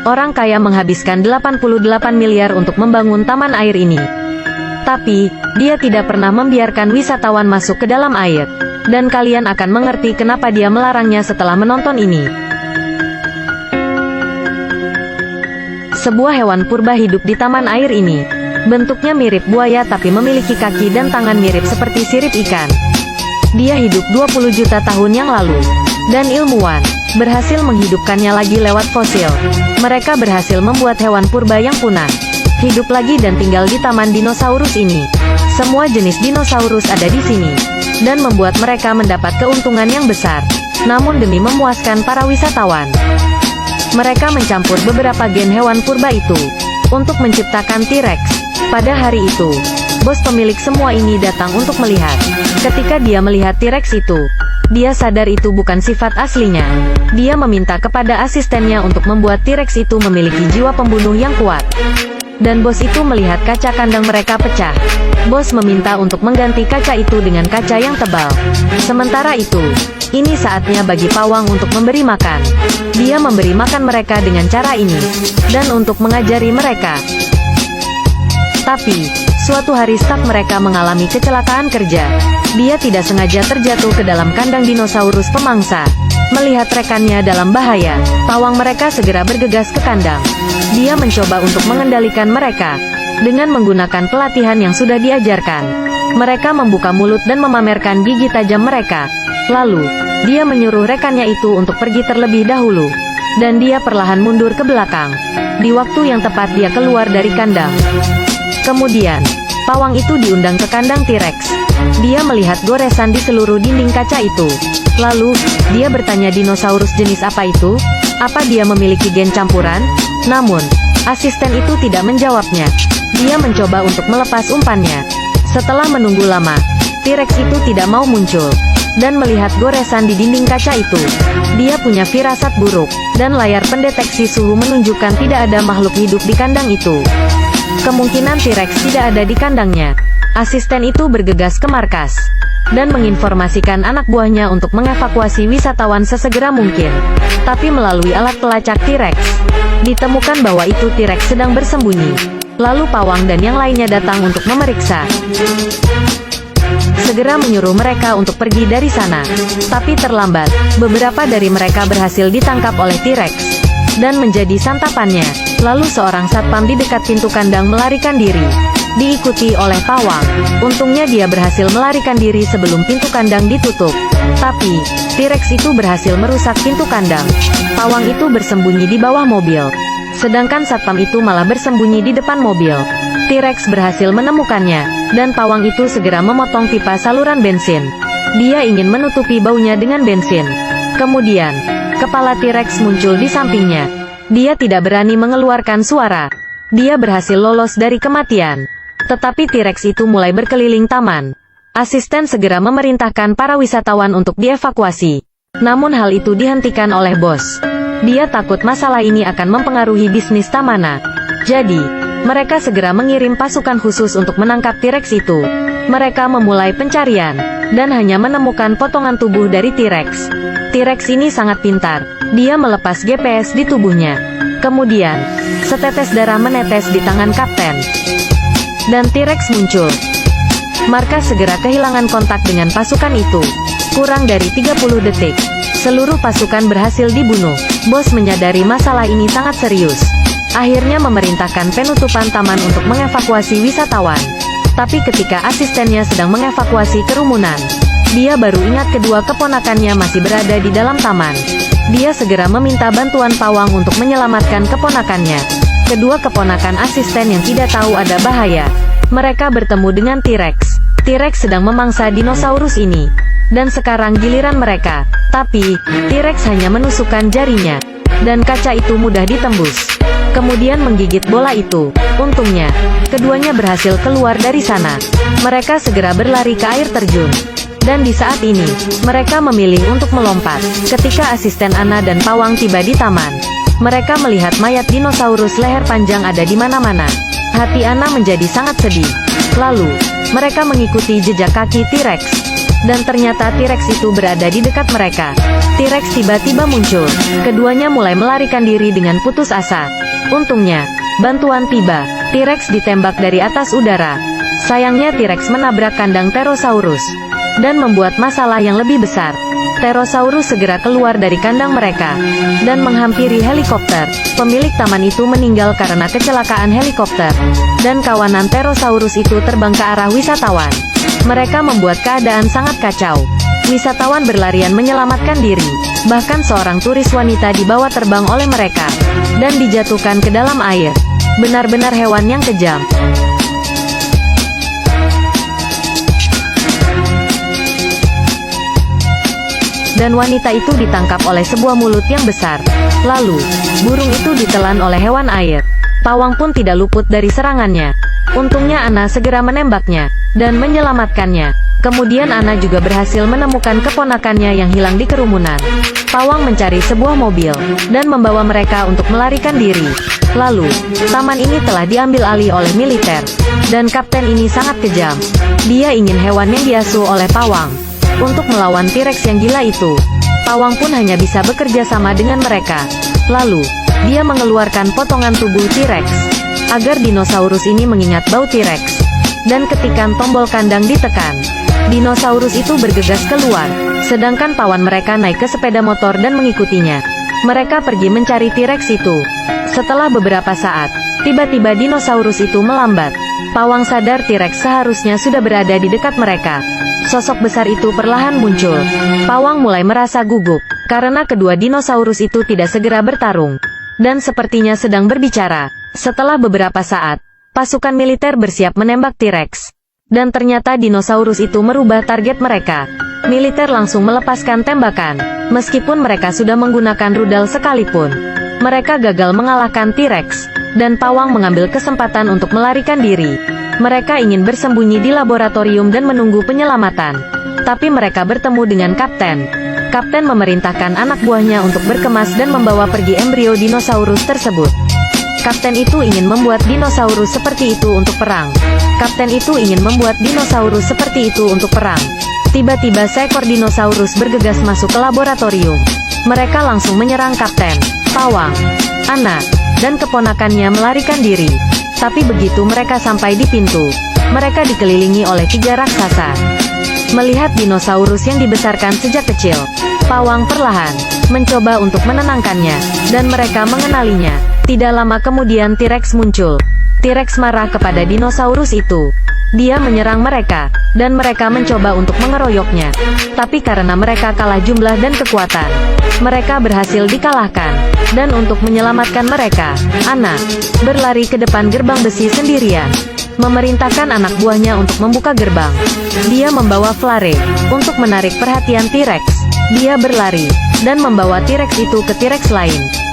Orang kaya menghabiskan 88 miliar untuk membangun taman air ini. Tapi, dia tidak pernah membiarkan wisatawan masuk ke dalam air. Dan kalian akan mengerti kenapa dia melarangnya setelah menonton ini. Sebuah hewan purba hidup di taman air ini. Bentuknya mirip buaya tapi memiliki kaki dan tangan mirip seperti sirip ikan. Dia hidup 20 juta tahun yang lalu. Dan ilmuwan berhasil menghidupkannya lagi lewat fosil. Mereka berhasil membuat hewan purba yang punah hidup lagi dan tinggal di taman dinosaurus ini. Semua jenis dinosaurus ada di sini. Dan membuat mereka mendapat keuntungan yang besar. Namun demi memuaskan para wisatawan, mereka mencampur beberapa gen hewan purba itu untuk menciptakan T-Rex. Pada hari itu, bos pemilik semua ini datang untuk melihat. Ketika dia melihat T-Rex itu, dia sadar itu bukan sifat aslinya. Dia meminta kepada asistennya untuk membuat T-Rex itu memiliki jiwa pembunuh yang kuat. Dan bos itu melihat kaca kandang mereka pecah. Bos meminta untuk mengganti kaca itu dengan kaca yang tebal. Sementara itu, ini saatnya bagi pawang untuk memberi makan. Dia memberi makan mereka dengan cara ini, dan untuk mengajari mereka. Tapi, suatu hari Stark mereka mengalami kecelakaan kerja. Dia tidak sengaja terjatuh ke dalam kandang dinosaurus pemangsa. Melihat rekannya dalam bahaya, pawang mereka segera bergegas ke kandang. Dia mencoba untuk mengendalikan mereka dengan menggunakan pelatihan yang sudah diajarkan. Mereka membuka mulut dan memamerkan gigi tajam mereka. Lalu, dia menyuruh rekannya itu untuk pergi terlebih dahulu. Dan dia perlahan mundur ke belakang. Di waktu yang tepat dia keluar dari kandang. Kemudian, pawang itu diundang ke kandang T-Rex. Dia melihat goresan di seluruh dinding kaca itu. Lalu, dia bertanya dinosaurus jenis apa itu? Apa dia memiliki gen campuran? Namun, asisten itu tidak menjawabnya. Dia mencoba untuk melepas umpannya. Setelah menunggu lama, T-Rex itu tidak mau muncul. Dan melihat goresan di dinding kaca itu, dia punya firasat buruk. Dan layar pendeteksi suhu menunjukkan tidak ada makhluk hidup di kandang itu. Kemungkinan T-Rex tidak ada di kandangnya. Asisten itu bergegas ke markas dan menginformasikan anak buahnya untuk mengevakuasi wisatawan sesegera mungkin. Tapi melalui alat pelacak T-Rex, ditemukan bahwa itu T-Rex sedang bersembunyi. Lalu pawang dan yang lainnya datang untuk memeriksa. Segera menyuruh mereka untuk pergi dari sana. Tapi terlambat, beberapa dari mereka berhasil ditangkap oleh T-Rex dan menjadi santapannya. Lalu seorang satpam di dekat pintu kandang melarikan diri, diikuti oleh pawang. Untungnya dia berhasil melarikan diri sebelum pintu kandang ditutup. Tapi, T-Rex itu berhasil merusak pintu kandang. Pawang itu bersembunyi di bawah mobil. Sedangkan satpam itu malah bersembunyi di depan mobil. T-Rex berhasil menemukannya, dan pawang itu segera memotong pipa saluran bensin. Dia ingin menutupi baunya dengan bensin. Kemudian, kepala T-Rex muncul di sampingnya. Dia tidak berani mengeluarkan suara. Dia berhasil lolos dari kematian. Tetapi T-Rex itu mulai berkeliling taman. Asisten segera memerintahkan para wisatawan untuk dievakuasi. Namun hal itu dihentikan oleh bos. Dia takut masalah ini akan mempengaruhi bisnis Tamana. Jadi, mereka segera mengirim pasukan khusus untuk menangkap T-Rex itu. Mereka memulai pencarian, dan hanya menemukan potongan tubuh dari T-Rex. T-Rex ini sangat pintar. Dia melepas GPS di tubuhnya. Kemudian, setetes darah menetes di tangan kapten. Dan T-Rex muncul. Markas segera kehilangan kontak dengan pasukan itu. Kurang dari 30 detik, seluruh pasukan berhasil dibunuh. Bos menyadari masalah ini sangat serius. Akhirnya memerintahkan penutupan taman untuk mengevakuasi wisatawan. Tapi ketika asistennya sedang mengevakuasi kerumunan, dia baru ingat kedua keponakannya masih berada di dalam taman. Dia segera meminta bantuan pawang untuk menyelamatkan keponakannya. Kedua keponakan asisten yang tidak tahu ada bahaya. Mereka bertemu dengan T-Rex. T-Rex sedang memangsa dinosaurus ini. Dan sekarang giliran mereka. Tapi, T-Rex hanya menusukkan jarinya. Dan kaca itu mudah ditembus. Kemudian menggigit bola itu. Untungnya, keduanya berhasil keluar dari sana. Mereka segera berlari ke air terjun. Dan di saat ini, mereka memilih untuk melompat. Ketika asisten Anna dan pawang tiba di taman, mereka melihat mayat dinosaurus leher panjang ada di mana-mana. Hati Anna menjadi sangat sedih. Lalu, mereka mengikuti jejak kaki T-Rex. Dan ternyata T-Rex itu berada di dekat mereka. T-Rex tiba-tiba muncul. Keduanya mulai melarikan diri dengan putus asa. Untungnya, bantuan tiba. T-Rex ditembak dari atas udara. Sayangnya T-Rex menabrak kandang Pterosaurus dan membuat masalah yang lebih besar. Pterosaurus segera keluar dari kandang mereka dan menghampiri helikopter. Pemilik taman itu meninggal karena kecelakaan helikopter, dan kawanan Pterosaurus itu terbang ke arah wisatawan. Mereka membuat keadaan sangat kacau. Wisatawan berlarian menyelamatkan diri. Bahkan seorang turis wanita dibawa terbang oleh mereka dan dijatuhkan ke dalam air. Benar-benar hewan yang kejam. Dan wanita itu ditangkap oleh sebuah mulut yang besar. Lalu, burung itu ditelan oleh hewan air. Pawang pun tidak luput dari serangannya. Untungnya Anna segera menembaknya dan menyelamatkannya. Kemudian Anna juga berhasil menemukan keponakannya yang hilang di kerumunan. Pawang mencari sebuah mobil dan membawa mereka untuk melarikan diri. Lalu, taman ini telah diambil alih oleh militer, dan kapten ini sangat kejam. Dia ingin hewan yang diasuh oleh pawang untuk melawan T-Rex yang gila itu. Pawang pun hanya bisa bekerja sama dengan mereka. Lalu, dia mengeluarkan potongan tubuh T-Rex agar dinosaurus ini mengingat bau T-Rex. Dan ketikan tombol kandang ditekan, dinosaurus itu bergegas keluar, sedangkan pawan mereka naik ke sepeda motor dan mengikutinya. Mereka pergi mencari T-Rex itu. Setelah beberapa saat, tiba-tiba dinosaurus itu melambat. Pawang sadar T-Rex seharusnya sudah berada di dekat mereka. Sosok besar itu perlahan muncul. Pawang mulai merasa gugup, karena kedua dinosaurus itu tidak segera bertarung, dan sepertinya sedang berbicara. Setelah beberapa saat, pasukan militer bersiap menembak T-Rex. Dan ternyata dinosaurus itu merubah target mereka. Militer langsung melepaskan tembakan. Meskipun mereka sudah menggunakan rudal sekalipun, mereka gagal mengalahkan T-Rex. Dan pawang mengambil kesempatan untuk melarikan diri. Mereka ingin bersembunyi di laboratorium dan menunggu penyelamatan. Tapi mereka bertemu dengan kapten. Kapten memerintahkan anak buahnya untuk berkemas dan membawa pergi embrio dinosaurus tersebut. Kapten itu ingin membuat dinosaurus seperti itu untuk perang. Kapten itu ingin membuat dinosaurus seperti itu untuk perang. Tiba-tiba seekor dinosaurus bergegas masuk ke laboratorium. Mereka langsung menyerang kapten, pawang, Anna, dan keponakannya melarikan diri. Tapi begitu mereka sampai di pintu, mereka dikelilingi oleh 3 raksasa. Melihat dinosaurus yang dibesarkan sejak kecil, pawang perlahan mencoba untuk menenangkannya, dan mereka mengenalinya. Tidak lama kemudian T-Rex muncul. T-Rex marah kepada dinosaurus itu. Dia menyerang mereka, dan mereka mencoba untuk mengeroyoknya. Tapi karena mereka kalah jumlah dan kekuatan, mereka berhasil dikalahkan. Dan untuk menyelamatkan mereka, Anna berlari ke depan gerbang besi sendirian, memerintahkan anak buahnya untuk membuka gerbang. Dia membawa flare untuk menarik perhatian T-Rex. Dia berlari dan membawa T-Rex itu ke T-Rex lain.